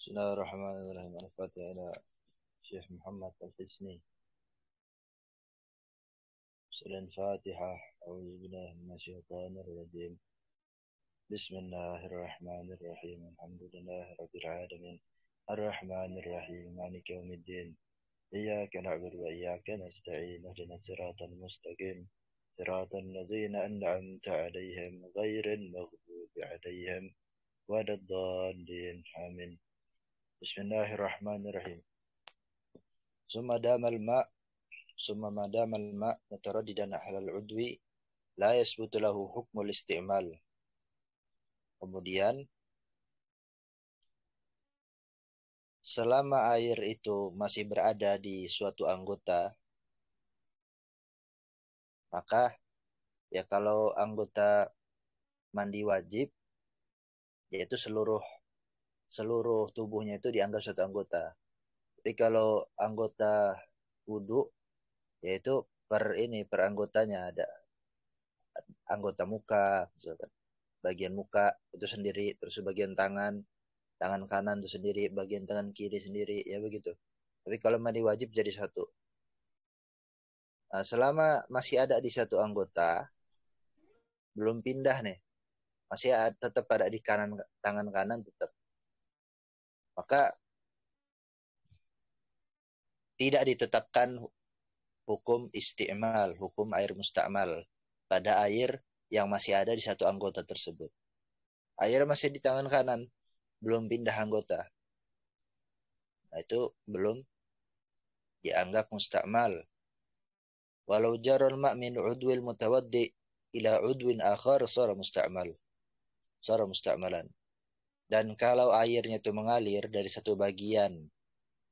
بسم الله الرحمن الرحيم. الفاتحة إلى شيخ محمد الحسني. سورة الفاتحة. أعوذ بالله من الشيطان الرجيم. بسم الله الرحمن الرحيم. الحمد لله رب العالمين الرحمن الرحيم مالك يوم الدين. إياك نعبد وإياك نستعين. اهدنا الصراط المستقيم صراط الذين أنعمت عليهم غير المغضوب عليهم ولا الضالين. آمين. بسم الله الرحمن الرحيم. ثم ما دام الماء مترددا على العضو لا يثبت له حكم الاستعمال. Kemudian selama air itu masih berada di suatu anggota, maka ya kalau anggota mandi wajib, yaitu seluruh tubuhnya itu dianggap satu anggota. Tapi kalau anggota wudhu, yaitu per anggotanya ada anggota muka, misalkan bagian muka itu sendiri, terus bagian tangan kanan itu sendiri, bagian tangan kiri sendiri, ya begitu. Tapi kalau mandi wajib jadi satu. Nah, selama masih ada di satu anggota, belum pindah nih, masih tetap ada di tangan kanan tetap. Maka tidak ditetapkan hukum isti'mal, hukum air musta'mal pada air yang masih ada di satu anggota tersebut. Air masih di tangan kanan, belum pindah anggota. Nah, itu belum dianggap musta'mal. Walau jarul ma' min udwil mutawaddi ila udwin akhar sara musta'malan. Dan kalau airnya itu mengalir dari satu bagian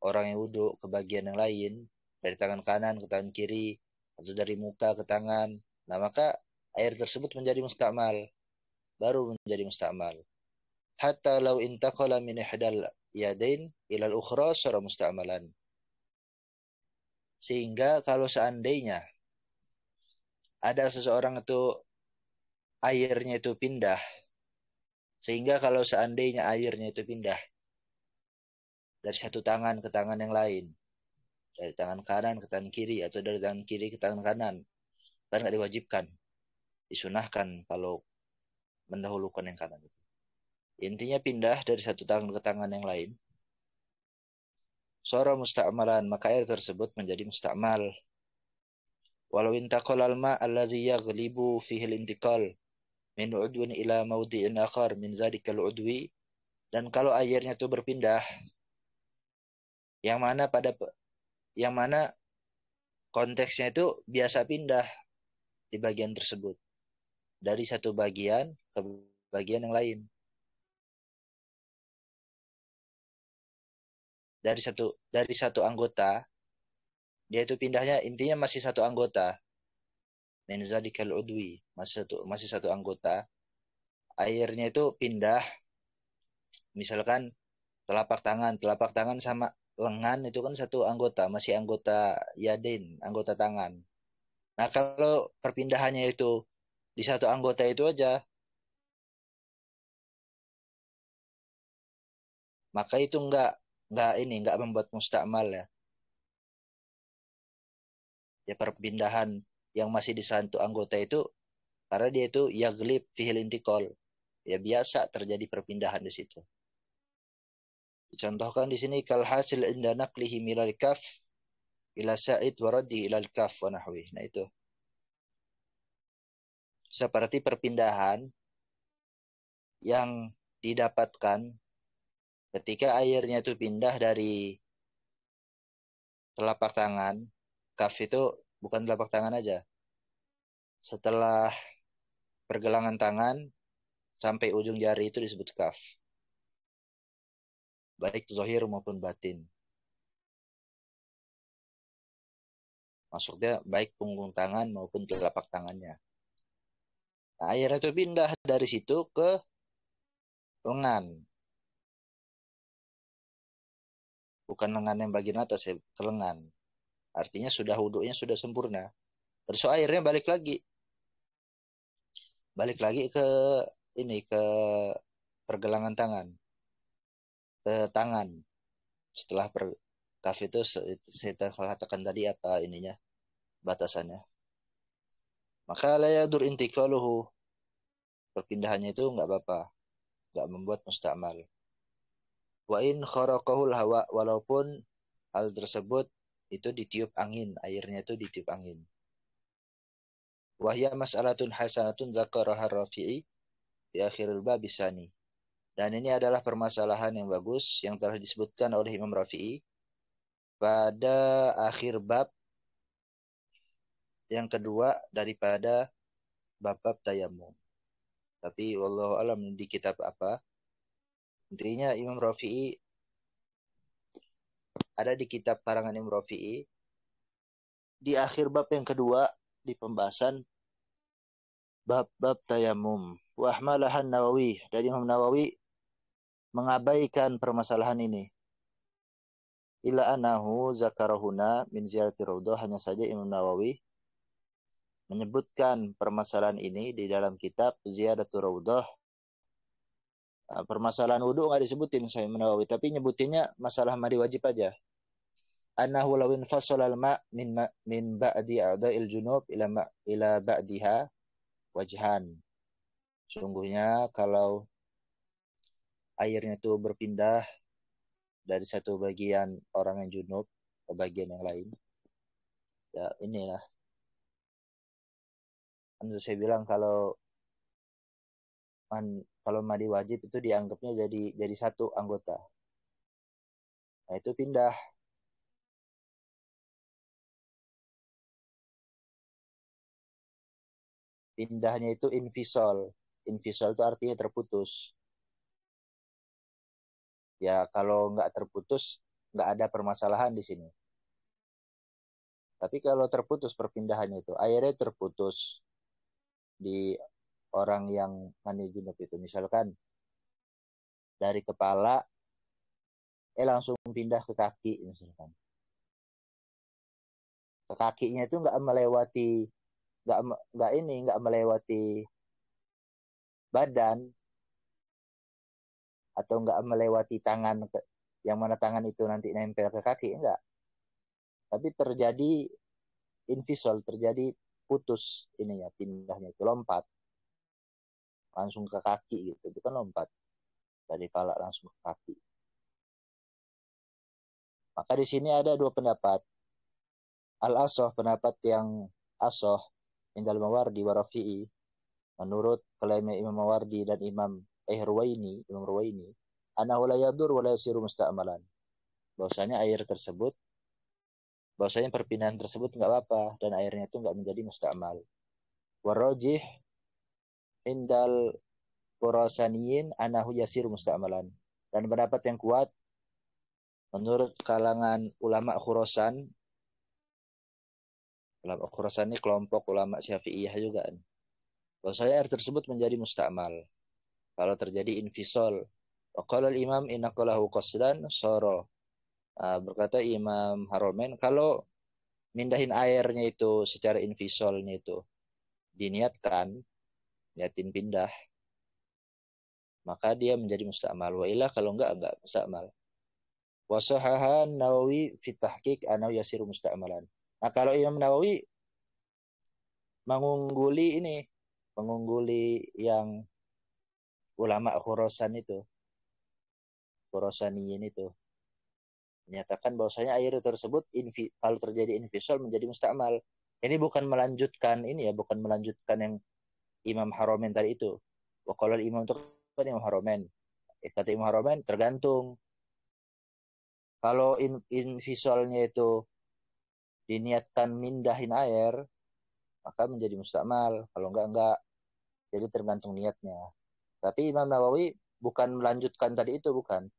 orang yang wudhu ke bagian yang lain, dari tangan kanan ke tangan kiri, atau dari muka ke tangan, nah maka air tersebut menjadi musta'mal, baru menjadi musta'mal. Hatta law intaqala min ihdal yadain ila al-ukhra sara musta'malan. Sehingga kalau seandainya ada seseorang itu airnya itu pindah, sehingga kalau seandainya airnya itu pindah dari satu tangan ke tangan yang lain, dari tangan kanan ke tangan kiri, atau dari tangan kiri ke tangan kanan, kan nggak diwajibkan, disunahkan kalau mendahulukan yang kanan. Intinya pindah dari satu tangan ke tangan yang lain. Sora musta'malan, maka air tersebut menjadi musta'mal. Walau intaqal al-ma' alladhi yaghlibu fihi al-intiqal min udwin ila mawdi'in akhar min zalikal udwi. Dan kalau airnya itu berpindah, yang mana konteksnya itu biasa pindah di bagian tersebut, dari satu bagian ke bagian yang lain, dari satu anggota, dia itu pindahnya intinya masih satu anggota, min zalikal udwi, masih satu anggota, airnya itu pindah, misalkan telapak tangan sama lengan itu kan satu anggota, masih anggota yadin, anggota tangan. Nah, kalau perpindahannya itu di satu anggota itu aja, maka itu enggak membuat mustakmal ya. Ya perpindahan yang masih di satu anggota itu karena dia itu yaglib fihil intikal. Ya biasa terjadi perpindahan di situ. Dicontohkan di sini kal hasil inda naqlihi milal kaf ila sa'id wa raddi ila kaf wa nahwi. Nah itu seperti perpindahan yang didapatkan ketika airnya itu pindah dari telapak tangan. Kaf itu bukan telapak tangan aja. Setelah pergelangan tangan sampai ujung jari itu disebut kaf. Baik zahir maupun batin. Maksudnya baik punggung tangan maupun telapak tangannya. Nah, airnya itu pindah dari situ ke lengan. Bukan lengan yang bagian atas ya, ke lengan. Artinya sudah wudhunya sudah sempurna. Terus airnya balik lagi. Balik lagi ke pergelangan tangan. tangan. Setelah kaf itu saya katakan tadi apa ininya batasannya. Maka la yadur intiqaluhu, perpindahannya itu nggak apa-apa, nggak membuat mustakmal. Wa in kharaqahul hawa, walaupun hal tersebut itu ditiup angin, airnya itu ditiup angin. Wahya mas'alatun hasanatun dzakaraha Rafi'i di akhiril bab bisani. Dan ini adalah permasalahan yang bagus yang telah disebutkan oleh Imam Rafi'i pada akhir bab yang kedua daripada bab-bab tayamum. Tapi wallahu alam di kitab apa? Intinya Imam Rafi'i ada di kitab karangan Imam Rafi'i di akhir bab yang kedua di pembahasan bab-bab tayamum. Wa ahmalahan Nawawi, dan Imam Nawawi mengabaikan permasalahan ini. Ila anahu zakarahuna min ziyarati raudhah, hanya saja Imam Nawawi menyebutkan permasalahan ini di dalam kitab Ziyaratul Raudhah. Permasalahan wudhu nggak disebutin saya Imam Nawawi, tapi nyebutinnya masalah mandi wajib aja. Annahu lawin fasolal ma min ba'di a'dha'il junub ila ba'diha wajhan. Sungguhnya kalau airnya itu berpindah dari satu bagian orang yang junub ke bagian yang lain, ya inilah. Kan saya bilang kalau mandi wajib itu dianggapnya jadi satu anggota. Nah itu pindah. Pindahnya itu invisol. Invisol itu artinya terputus. Ya kalau nggak terputus, nggak ada permasalahan di sini. Tapi kalau terputus perpindahannya itu, airnya terputus di orang yang mandi junub itu. Misalkan dari kepala, langsung pindah ke kaki misalkan. Ke kakinya itu nggak melewati, nggak melewati badan atau nggak melewati tangan yang mana tangan itu nanti nempel ke kaki, enggak. Tapi terjadi invisol, terjadi putus ininya, pindahnya itu lompat langsung ke kaki gitu. Itu kan lompat dari kepala langsung ke kaki. Maka di sini ada dua pendapat. Al-Asoh, pendapat yang Asoh Indal Mawardi wa Rafi'i, menurut klaim Imam Mawardi dan Imam Ruwaini, anahu la yadur wa la yasiru musta'malan. Bahwasanya air tersebut, bahwasanya perpindahan tersebut nggak apa-apa dan airnya itu nggak menjadi musta'mal. Warajih indal Khurasaniyin anahu yasiru musta'malan. Dan pendapat yang kuat menurut kalangan ulama Khurasan ini kelompok ulama Syafi'iyah juga. Bahwasanya air tersebut menjadi musta'mal kalau terjadi infisol. Qala al-imam inaqalahu qasdan soro. Berkata Imam Haromen, kalau mindahin airnya itu secara invisolnya itu diniatkan, niatin pindah, maka dia menjadi musta'mal. Wa ilah kalau enggak musta'mal. Wa sahahan Nawawi fi tahqiq anau yasiru musta'malan. Nah, kalau Imam Nawawi mengungguli ini, mengungguli yang ulama Khurasaniyin itu, menyatakan bahwasanya air tersebut kalau terjadi infisal menjadi musta'mal. Ini bukan melanjutkan ini ya, bukan melanjutkan yang Imam Haromen tadi itu. Kalau Imam itu kan Imam Haromen. Kata Imam Haromen tergantung. Kalau invisolnya itu diniatkan mindahin air, maka menjadi musta'mal. Kalau enggak. Jadi tergantung niatnya. Tapi Imam Nawawi bukan melanjutkan tadi itu, bukan.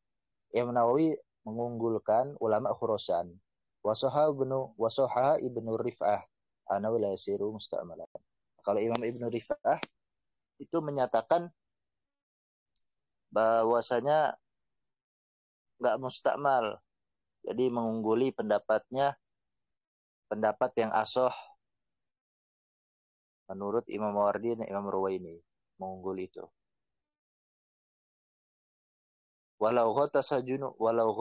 Imam Nawawi mengunggulkan ulama Khurasan. Wasoha ibnu Rif'ah anahu la yasiru musta'malan. Kalau Imam Ibnu Rif'ah itu menyatakan bahwasanya nggak mustakmal. Jadi mengungguli pendapat yang asoh menurut Imam Mawardi dan Imam Ruwaini. Mengungguli itu. walau ghotasa junub walau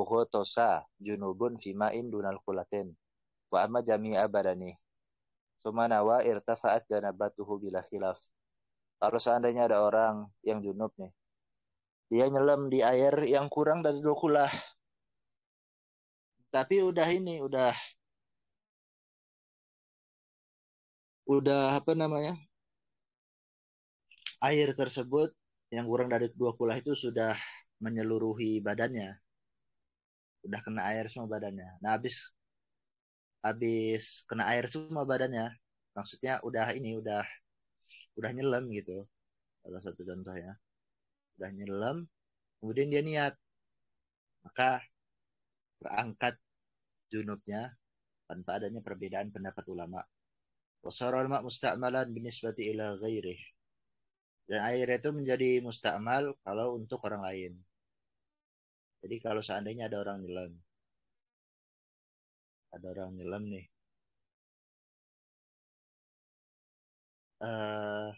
ghotosa junubun fima'in dunal kulatin wa amma jami'a badani sumanawa irtafa'at janabatuhu bila khilaf. Kalau seandainya ada orang yang junub nih, dia nyelam di air yang kurang dari 2 kulah, tapi udah ini, udah apa namanya, air tersebut yang kurang dari 2 kulah itu sudah menyeluruhi badannya, udah kena air semua badannya. Nah, habis kena air semua badannya, maksudnya udah nyelam gitu. Salah satu contohnya, udah nyelam, kemudian dia niat, maka terangkat junubnya tanpa adanya perbedaan pendapat ulama. Wasaral ma musta'malan binisbati ila ghairih. Dan air itu menjadi musta'mal kalau untuk orang lain. Jadi kalau seandainya ada orang nyelam nih, eh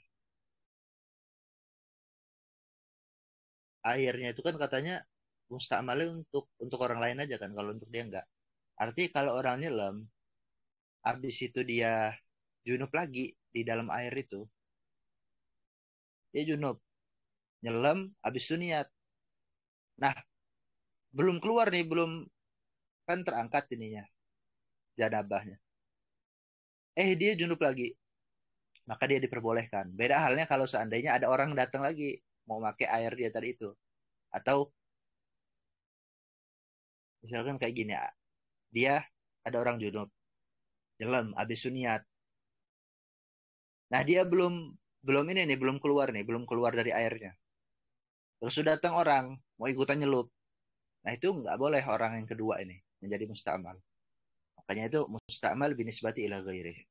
airnya itu kan katanya musta'malnya untuk orang lain aja kan, kalau untuk dia enggak. Artinya kalau orang nyelam, habis itu dia junub lagi di dalam air itu, dia junub, nyelam, habis itu niat. Nah, belum keluar nih, belum kan terangkat ininya, janabahnya. Dia junub lagi, maka dia diperbolehkan. Beda halnya kalau seandainya ada orang datang lagi mau pakai air dia tadi itu, atau misalkan kayak gini, dia ada orang junub, nyelam, habis itu niat. Nah, dia belum belum ini nih, belum keluar dari airnya. Terus sudah datang orang mau ikutan nyelup. Nah, itu nggak boleh orang yang kedua ini menjadi musta'mal. Makanya itu musta'mal binisbati ila ghairih.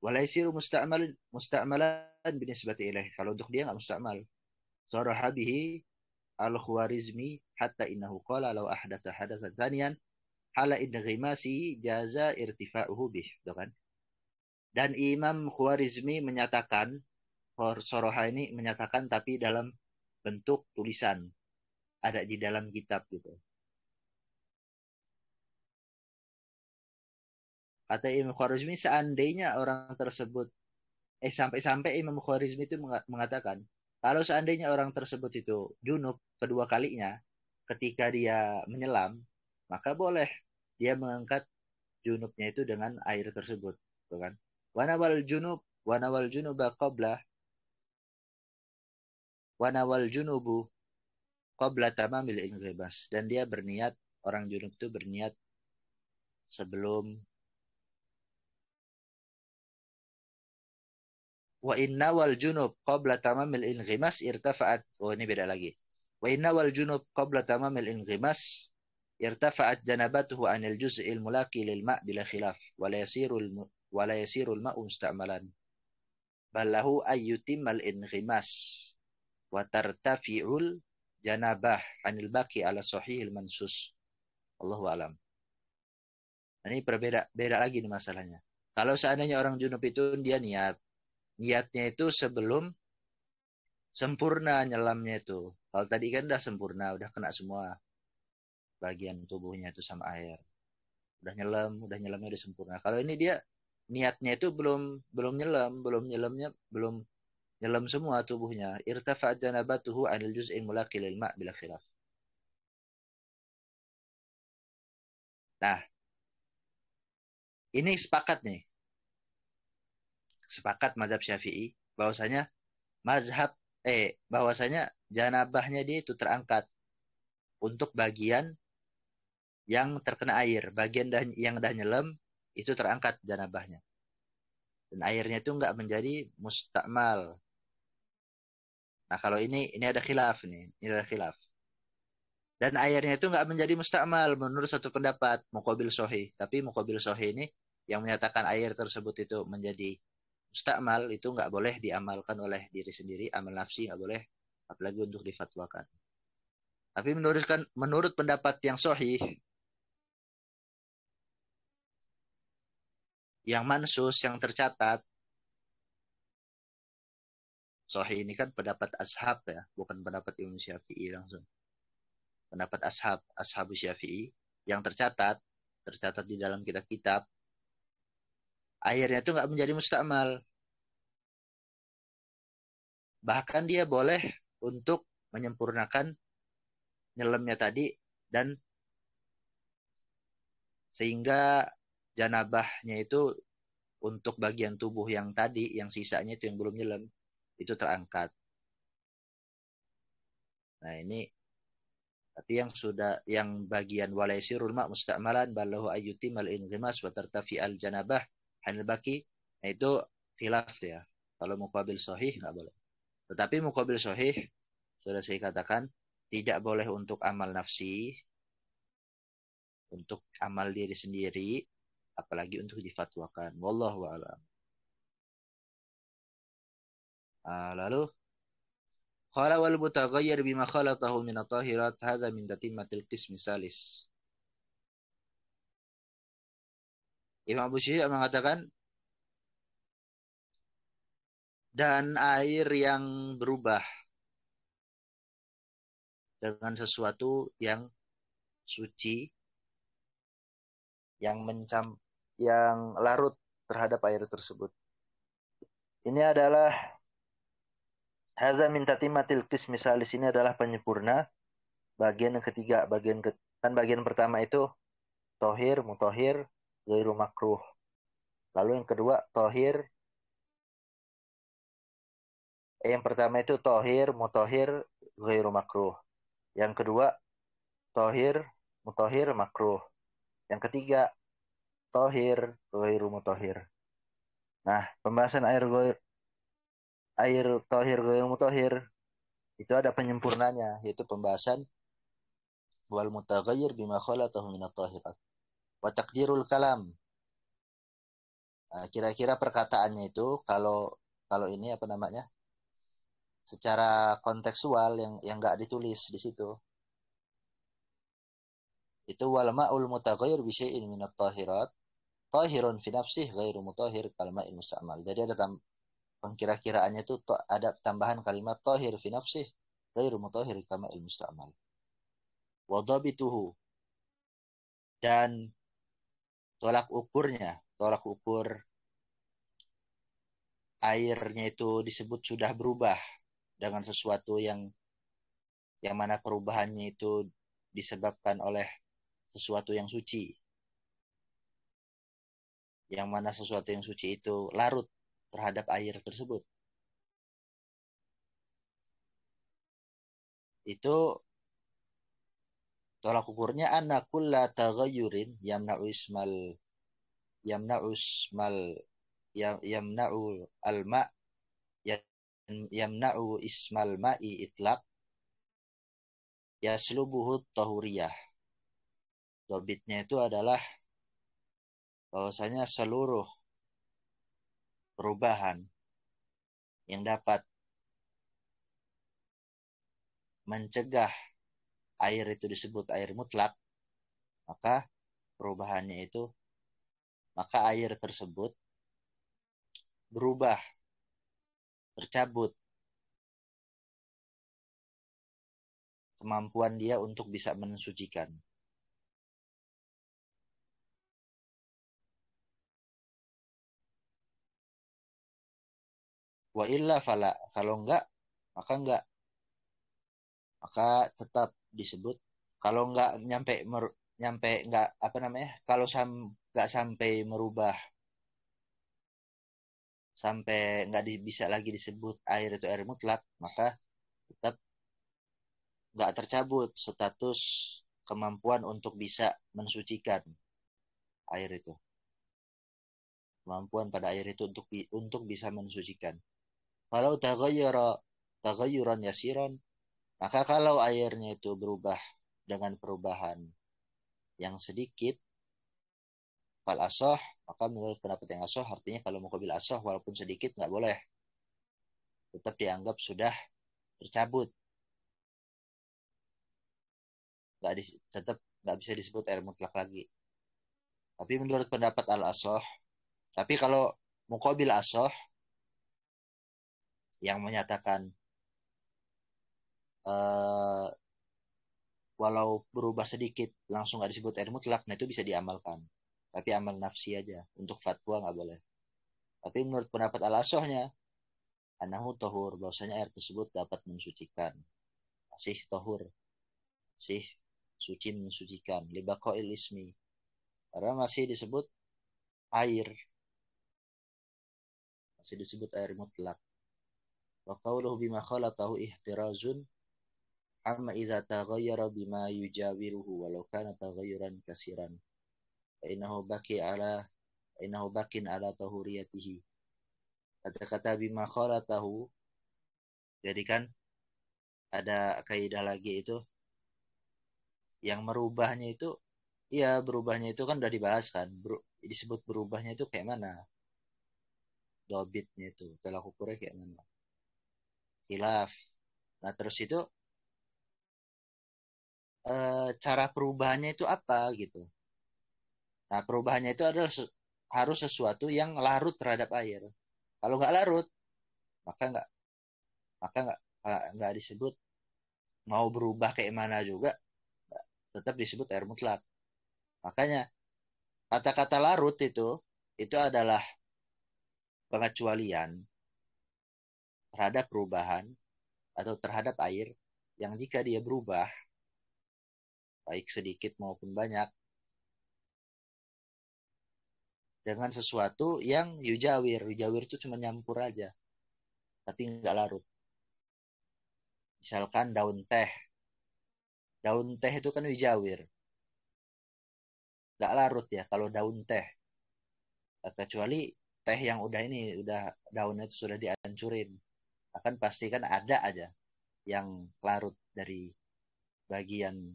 Walaisiru musta'malan binisbati ilaih. Kalau untuk dia nggak musta'mal. Saraha bihi al-Khwarizmi hatta innahu qala law ahdatsa hadatsan thaniyan hala idghimasi jaza irtifa'uhu bih. Gitu kan? Dan Imam Khwarizmi menyatakan, Soroha ini menyatakan tapi dalam bentuk tulisan. Ada di dalam kitab gitu. Kata Imam Khwarizmi, seandainya orang tersebut, sampai-sampai Imam Khwarizmi itu mengatakan, kalau seandainya orang tersebut itu junub kedua kalinya, ketika dia menyelam, maka boleh dia mengangkat junubnya itu dengan air tersebut. Gitu kan? Wanawal junub, wanawal junuba qabla, wanawal junubu qabla tamamil inghibas. Dan dia berniat, orang junub itu berniat sebelum wa inna wal junub qabla tamamil inghimas irtafa'at. Oh, ini beda lagi. Wa inna wal junub qabla tamamil inghimas irtafa'at janabatuhu anil juz'il mulaki lil ma' bila khilaf wa la yasirul ma'u musta'malan bal lahu ayyutimmal inghimas wa tartafi'ul janabah anil baqi ala sahihil mansus. Allahu alam. Ini beda lagi nih masalahnya. Kalau seandainya orang junub itu dia niatnya itu sebelum sempurna nyelamnya itu. Kalau tadi kan udah sempurna, udah kena semua bagian tubuhnya itu sama air. Udah nyelamnya udah sempurna. Kalau ini dia niatnya itu belum belum nyelam, belum nyelam semua tubuhnya. Irtafa janabatuhu anil juz'in mulaqil ma' bila khilaf. Nah, ini sepakat nih. Sepakat mazhab Syafi'i bahwasanya mazhab bahwasanya janabahnya dia itu terangkat untuk bagian yang terkena air, bagian yang dah nyelam itu terangkat janabahnya. Dan airnya itu nggak menjadi mustakmal. Nah, kalau ini ada khilaf nih, ini ada khilaf. Dan airnya itu nggak menjadi mustakmal menurut satu pendapat muqabil sohi. Tapi muqabil sohi ini yang menyatakan air tersebut itu menjadi mustakmal itu nggak boleh diamalkan oleh diri sendiri, amal nafsi nggak boleh, apalagi untuk difatwakan. Tapi menurut pendapat yang sohi, yang mansus, yang tercatat, Sahih ini kan pendapat ashab ya, bukan pendapat Imam Syafi'i langsung. Pendapat ashabu Syafi'i yang tercatat di dalam kitab-kitab, airnya itu nggak menjadi mustakmal. Bahkan dia boleh untuk menyempurnakan nyelemnya tadi, dan sehingga janabahnya itu untuk bagian tubuh yang tadi, yang sisanya itu yang belum nyelam, itu terangkat. Nah ini, tapi yang sudah, yang bagian walaisirul ma musta'malan ballahu ayyuti mal inghimas wa tartafi al janabah hanil baki, nah itu khilaf ya. Kalau muqabil sahih nggak boleh. Tetapi muqabil sahih sudah saya katakan tidak boleh untuk amal nafsi, untuk amal diri sendiri, apalagi untuk difatwakan. Wallahu a'lam. Lalu qala wal mutaghayyir bima khalatahu min at-tahirat hadza min tatimmatil qismi salis. Imam Abu Syuja mengatakan, dan air yang berubah dengan sesuatu yang suci, yang yang larut terhadap air tersebut. Ini adalah hadza min tatimmatil qismi salis, ini adalah penyempurna bagian yang ketiga. Kan bagian pertama itu tohir, mutohir, ghairu makruh. Lalu yang kedua tohir, yang pertama itu tohir, mutohir, ghairu makruh. Yang kedua tohir, mutohir, makruh. Yang ketiga tohir, ghairu mutohir. Nah, pembahasan air tohir, ghairu mutohir itu ada penyempurnanya, yaitu pembahasan wal mutaghayyir bima khalatahu min at-tahirat. Wa taqdirul kalam. Nah, kira-kira perkataannya itu, kalau kalau ini apa namanya? Secara kontekstual yang enggak ditulis di situ. Itu wal ma'ul mutaghayyir bi syai'in min at-tahirat tahirun fi nafsihi ghairu mutahhir kal ma'il musta'mal. Jadi ada pengkira-kiraannya itu ada tambahan kalimat tahir fi nafsihi ghairu mutahhir kal ma'il musta'mal. Wa dhabituhu, dan tolak ukur airnya itu disebut sudah berubah dengan sesuatu yang mana perubahannya itu disebabkan oleh sesuatu yang suci, yang mana sesuatu yang suci itu larut terhadap air tersebut. Itu tolak ukurnya anna kulla taghayyurin yamna'u ismal yamna'u al-ma yamna'u ismal ma'i itlaq yaslubuhu tahuriyah. Dobitnya itu adalah bahwasanya seluruh perubahan yang dapat mencegah air itu disebut air mutlak, maka perubahannya itu, maka air tersebut berubah, tercabut kemampuan dia untuk bisa mensucikan. Wa illa fala, kalau enggak, maka tetap disebut, kalau enggak nyampe enggak apa namanya, kalau enggak sampai merubah, sampai enggak bisa lagi disebut air itu air mutlak, maka tetap enggak tercabut status kemampuan untuk bisa mensucikan air itu, kemampuan pada air itu untuk bisa mensucikan. Kalau taghayyuran yasiran, maka kalau airnya itu berubah dengan perubahan yang sedikit, fal asoh, maka menurut pendapat yang asoh, artinya kalau muqabil asoh walaupun sedikit nggak boleh, tetap dianggap sudah tercabut, tetap nggak bisa disebut air mutlak lagi. Tapi menurut pendapat al asoh, tapi kalau muqabil asoh, yang menyatakan eh, walau berubah sedikit langsung nggak disebut air mutlak, nah itu bisa diamalkan. Tapi amal nafsi aja, untuk fatwa nggak boleh. Tapi menurut pendapat al-asohnya, anahu tohur, bahwasanya air tersebut dapat mensucikan. Masih tohur, masih suci mensucikan. Libakoil ismi, karena masih disebut air, masih disebut air mutlak. Wa qawluhu bima khalatahu ihtirazun amma idza taghayyara bima yujawiruhu walau kana taghayyuran kasiran. Fa innahu baki ala fa innahu bakin ala tahuriyatihi. Kata-kata bima khalatahu, jadi kan ada kaidah lagi itu yang merubahnya itu, iya berubahnya itu kan udah dibahas kan. Disebut berubahnya itu kayak mana? Dobitnya itu, tolak ukurnya kayak mana? Hilaf. Nah terus itu cara perubahannya itu apa gitu. Nah perubahannya itu adalah harus sesuatu yang larut terhadap air. Kalau nggak larut, maka nggak disebut, mau berubah kayak mana juga tetap disebut air mutlak. Makanya kata-kata larut itu adalah pengecualian terhadap perubahan atau terhadap air yang jika dia berubah, baik sedikit maupun banyak, dengan sesuatu yang yujawir. Yujawir itu cuma nyampur aja, tapi nggak larut. Misalkan daun teh. Daun teh itu kan yujawir. Nggak larut ya kalau daun teh. Kecuali teh yang udah ini, udah daunnya itu sudah dihancurin. Akan pasti kan ada aja yang larut dari bagian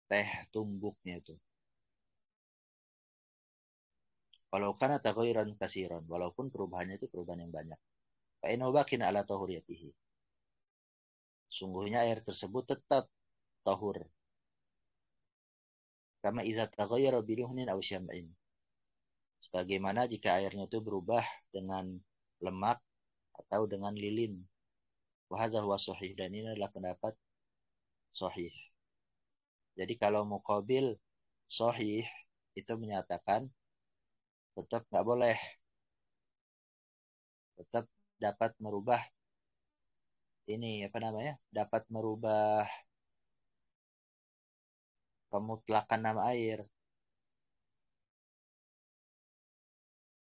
teh tumbuknya itu. Walau kana taghayuran kasiran, walaupun perubahannya itu perubahan yang banyak. Fa innahu bakin ala tahuriyatihi. Sungguhnya air tersebut tetap tahur. Kama iza taghayyara biluhnin aw syam'in. Sebagaimana jika airnya itu berubah dengan lemak atau dengan lilin. Wa hadza huwa sahih, dan ini adalah pendapat sahih. Jadi kalau muqabil sahih itu menyatakan tetap nggak boleh, tetap dapat merubah ini apa namanya? Dapat merubah pemutlakan nama air.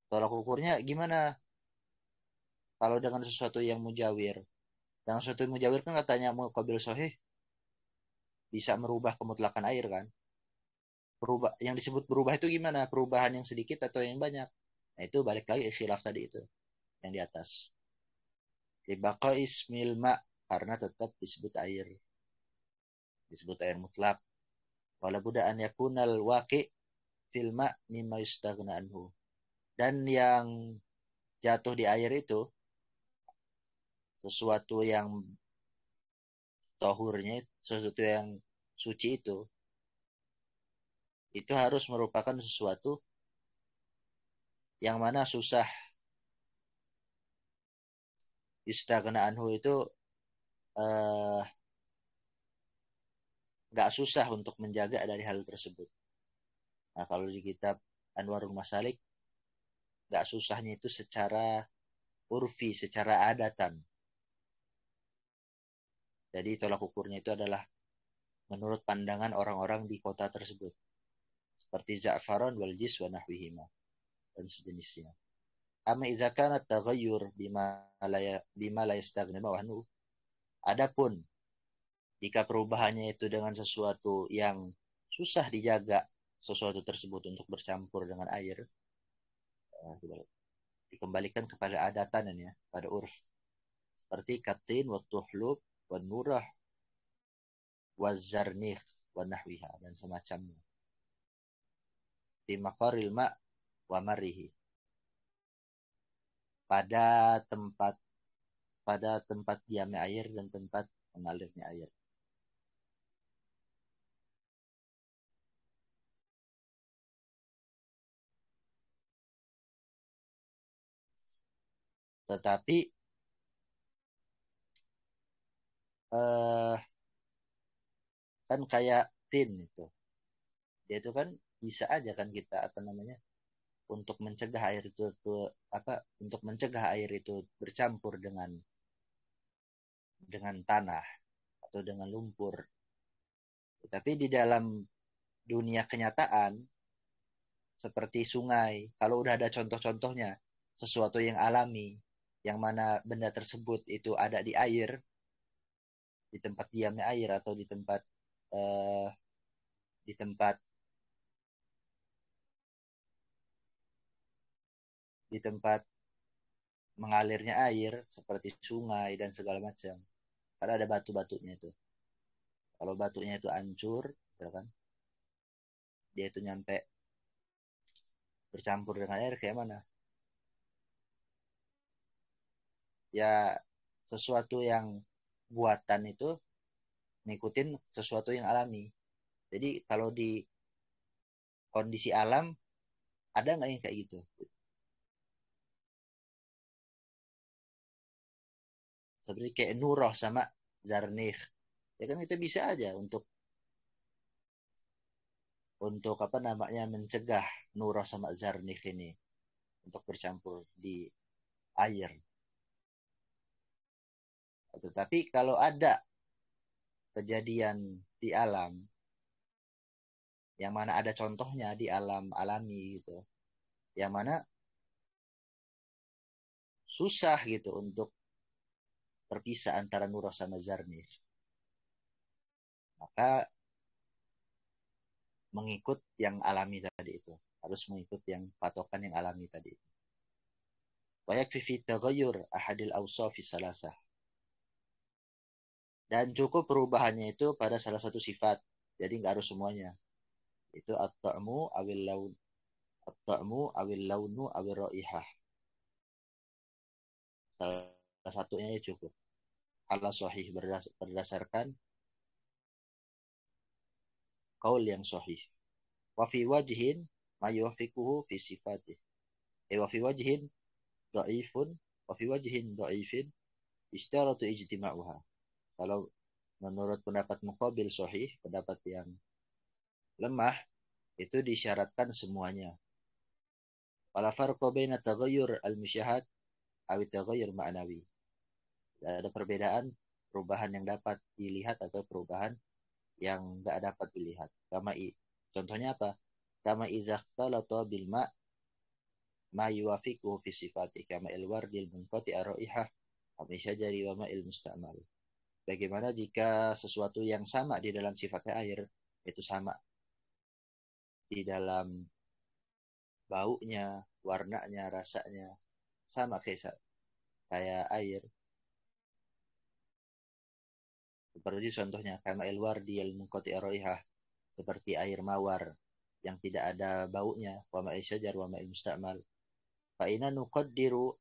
Tolak ukurnya gimana? Kalau dengan sesuatu yang mujawir. Dengan sesuatu yang mujawir kan katanya muqabil sahih bisa merubah kemutlakan air kan? Berubah, yang disebut berubah itu gimana? Perubahan yang sedikit atau yang banyak? Nah, itu balik lagi khilaf tadi itu yang di atas. Libaqa ismil ma, karena tetap disebut air, disebut air mutlak. Wala buddha an yakunal waqi fil ma mimma yustaghna anhu. Dan yang jatuh di air itu sesuatu yang tohurnya, sesuatu yang suci itu harus merupakan sesuatu yang mana susah. Yustaghna anhu itu eh, nggak susah untuk menjaga dari hal tersebut. Nah, kalau di kitab Anwarul Masalik, nggak susahnya itu secara urfi, secara adatan. Jadi tolak ukurnya itu adalah menurut pandangan orang-orang di kota tersebut. Seperti za'faran wal jis wa nahwihima dan sejenisnya. Amma idza kana taghayyur bima la yastaghna anhu. Adapun jika perubahannya itu dengan sesuatu yang susah dijaga sesuatu tersebut untuk bercampur dengan air, dikembalikan kepada adatan ya, pada urf. Seperti katin wa tuhlub wa nurah wa zarnih wa nahwiha dan semacamnya. Di makaril ma wa marihi. Pada tempat pada tempat diamnya air dan tempat mengalirnya air. Tetapi eh, kan kayak tin itu. Dia itu kan bisa aja kan kita apa namanya untuk mencegah air itu tuh apa untuk mencegah air itu bercampur dengan tanah atau dengan lumpur. Tapi di dalam dunia kenyataan seperti sungai, kalau udah ada contoh-contohnya, sesuatu yang alami, yang mana benda tersebut itu ada di air, di tempat diamnya air atau eh, di tempat di tempat mengalirnya air seperti sungai dan segala macam. Karena ada batu-batunya itu. Kalau batunya itu hancur, misalkan dia itu nyampe bercampur dengan air kayak mana? Ya sesuatu yang buatan itu ngikutin sesuatu yang alami. Jadi kalau di kondisi alam ada nggak yang kayak gitu? Seperti kayak Nuroh sama Zarnih. Ya kan kita bisa aja untuk apa namanya mencegah Nuroh sama Zarnih ini untuk bercampur di air. Tetapi kalau ada kejadian di alam yang mana ada contohnya di alam alami gitu, yang mana susah gitu untuk terpisah antara Nuroh sama Zarnih, maka mengikut yang alami tadi itu harus mengikut yang patokan yang alami tadi. ويكفي في تغير أحد الأوصاف الثلاثة. Dan cukup perubahannya itu pada salah satu sifat. Jadi nggak harus semuanya. Itu at-ta'mu awil laun. At-ta'mu awil launu awil raihah. Salah satunya ya cukup. Ala sahih berdasarkan kaul yang sahih. Wa fi wajhin ma yuwafiquhu fi sifatih. Wa fi wajhin dhaifun wa fi wajhin dhaifin istaratu ijtima'uha. Kalau menurut pendapat muqabil sahih, pendapat yang lemah, itu disyaratkan semuanya. Wala farqa baina taghayyur al-musyahad aw taghayyur ma'nawi. Ada perbedaan perubahan yang dapat dilihat atau perubahan yang enggak dapat dilihat. Contohnya apa? Kama idza ikhtalata bil ma yuwafiquhu fi sifati kama al-wardil munqati ar-raihah wa syajari wa ma'il musta'mal. Bagaimana jika sesuatu yang sama di dalam sifatnya air itu sama di dalam baunya, warnanya, rasanya sama kayak air. Seperti contohnya kama ilwardi al munqati raihah seperti air mawar yang tidak ada baunya wa ma'i syajar wa ma'il musta'mal. Fa inna nuqaddiru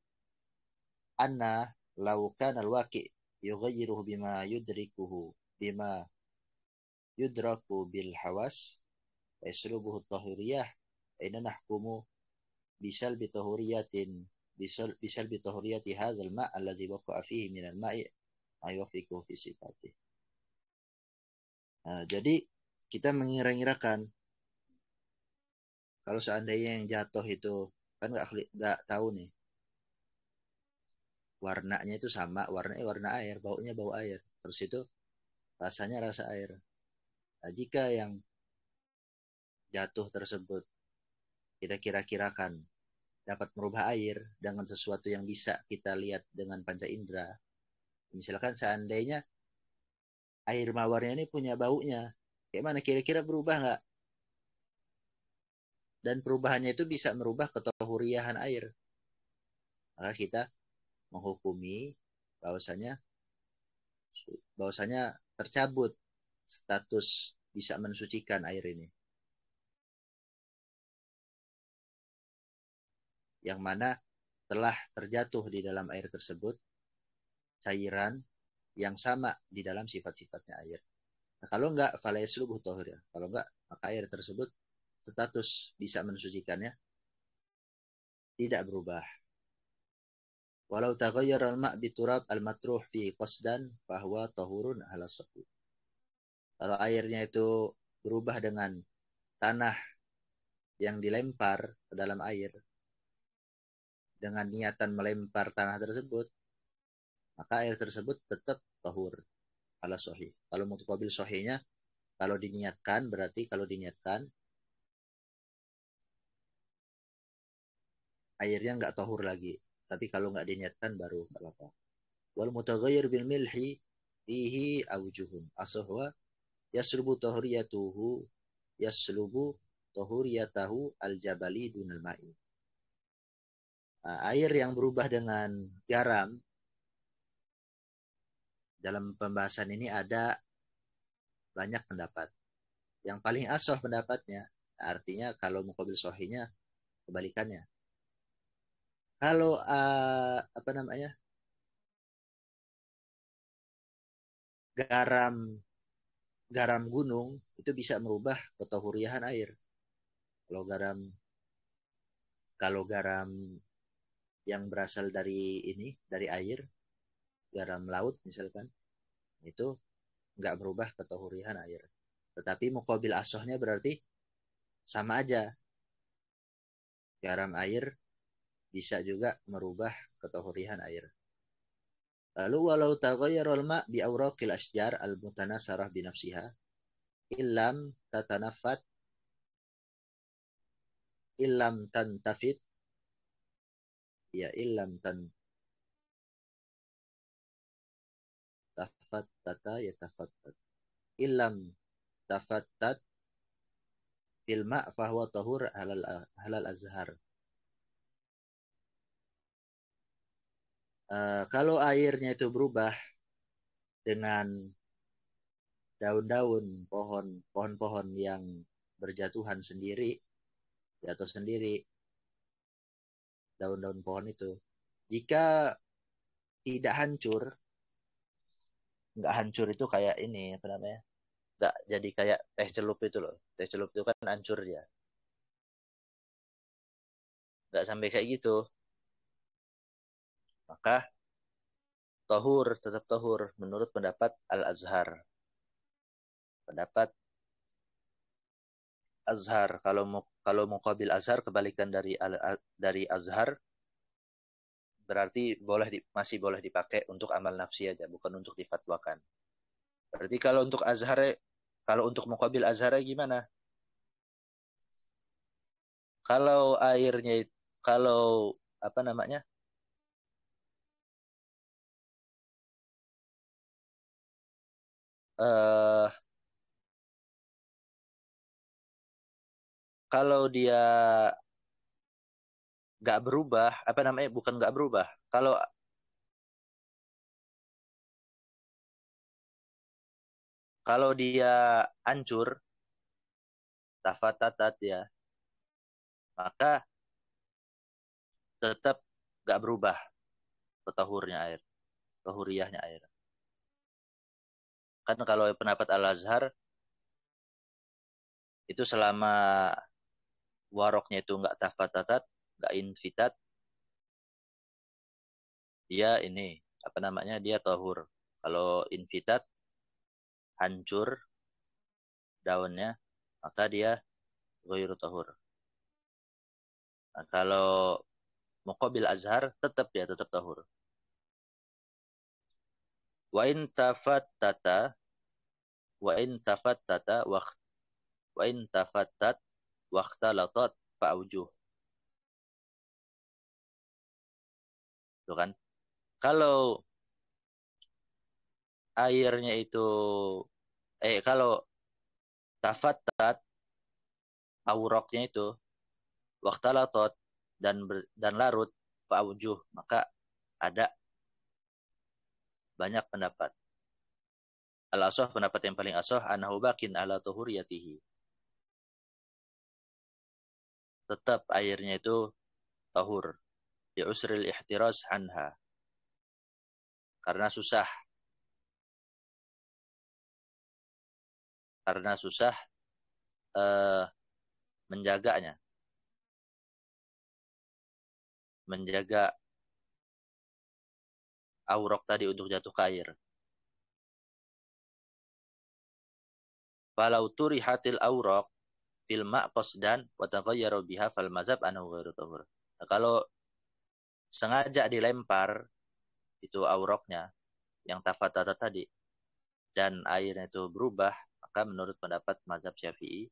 anna law kana al-waqi' yughayyiruhu bima yudraku bil hawas wa yaslubuhu tahuriyah fa inna nahkumu bisal bitahuriyatin bisal bitahuriyati hadzal ma' allazi waqa'a fihi min al-ma'i ma yuwafiqu fi sifatih. Nah, jadi kita mengira-ngirakan kalau seandainya yang jatuh itu kan nggak tahu nih warnanya itu sama warnanya warna air baunya bau air terus itu rasanya rasa air. Nah, jika yang jatuh tersebut kita kira-kirakan dapat merubah air dengan sesuatu yang bisa kita lihat dengan panca indera, misalkan seandainya air mawarnya ini punya baunya kayak mana kira-kira berubah nggak, dan perubahannya itu bisa merubah ketohuriahan air, maka kita menghukumi bahwasanya bahwasanya tercabut status bisa mensucikan air ini. Yang mana telah terjatuh di dalam air tersebut cairan yang sama di dalam sifat-sifatnya air. Nah, kalau enggak, falaislubuh tohir ya. Kalau enggak, maka air tersebut status bisa mensucikannya tidak berubah. Walau taghayyara al-ma' biturab al-matruh fi qasdan bahwa tahurun ala sahih. Kalau airnya itu berubah dengan tanah yang dilempar ke dalam air dengan niatan melempar tanah tersebut, maka air tersebut tetap tahur ala sahih. Kalau muqabil sahihnya, kalau diniatkan berarti kalau diniatkan airnya nggak tahur lagi. Tapi kalau nggak diniatkan baru nggak apa-apa. Wal mutaghayyir bil milhi fihi awjuhun. Asahwa yaslubu tahuriyatuhu yaslubu tahuriyatahu al-jabali dunal ma'i. Nah, air yang berubah dengan garam dalam pembahasan ini ada banyak pendapat. Yang paling asoh pendapatnya, artinya kalau muqabil sohinya kebalikannya. Kalau apa namanya garam garam gunung itu bisa merubah ketahuriahan air. Kalau garam kalau garam yang berasal dari ini dari air, garam laut misalkan, itu nggak merubah ketahuriahan air. Tetapi muqabil asohnya berarti sama aja. Garam air bisa juga merubah ketahurihan air. Lalu walau taghayyara al-ma' bi awraqil asjar al-mutanasarah bi nafsiha illam tatanafat illam tantafit ya illam tantafat tata ya tafattat illam tafattat fil ma' fahuwa tahur halal azhar. Kalau airnya itu berubah dengan daun-daun pohon-pohon yang berjatuhan sendiri, jatuh sendiri daun-daun pohon itu. Jika tidak hancur, nggak hancur itu kayak ini, apa namanya? Nggak jadi kayak teh celup itu loh. Teh celup itu kan hancur dia. Nggak sampai kayak gitu. Maka tohur, tetap tohur. Menurut pendapat Al-Azhar. Pendapat Azhar. Kalau muqabil Azhar, kebalikan dari Azhar, berarti masih boleh dipakai untuk amal nafsi aja, bukan untuk difatwakan. Berarti kalau untuk muqabil Azhar gimana? Kalau airnya, kalau apa namanya? eh Kalau dia nggak berubah, apa namanya? Bukan nggak berubah. Kalau dia hancur, tafatatat ya, maka tetap nggak berubah tahurnya air, tahuriyahnya air. Kan kalau pendapat Al-Azhar itu selama waroknya itu nggak tafatatat, nggak infitat, dia ini apa namanya? Dia tahur. Kalau infitat hancur daunnya, maka dia ghairu tahur. Nah, kalau muqabil azhar tetap tahur. Wa in tafattata wa in tafattata wa in tafattat wa ikhtalatat fa'ujuh. Tuh kan? Kalau airnya itu kalau tafattat auroknya itu wa ikhtalatat dan larut fa'ujuh, maka ada banyak pendapat. Al-asah pendapat yang paling asah annahu bakin ala tuhuriyatihi. Tetap airnya itu tahur. Di usril ihtiras anha. Karena susah. Karena susah eh, menjaganya. Menjaga aurok tadi untuk jatuh ke air. Falau turihatil aurok fil ma' qasdan wa taghayyara biha fal mazhab annahu ghairu tahur. Nah, kalau sengaja dilempar itu auroknya yang tafatata tadi dan airnya itu berubah, maka menurut pendapat mazhab Syafi'i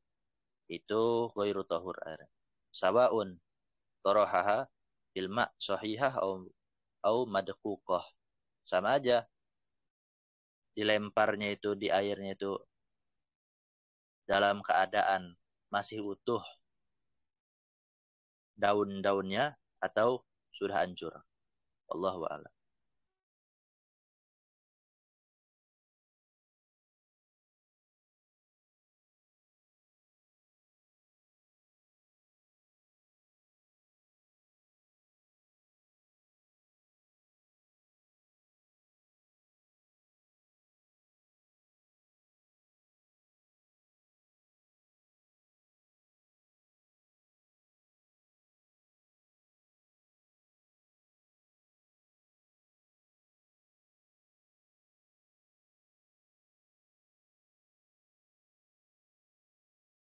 itu ghairu tahur air. Sawaun tarahaha bil ma' sahihah au madquqah. Sama aja dilemparnya itu di airnya itu dalam keadaan masih utuh daun-daunnya atau sudah hancur. Allahu a'lam.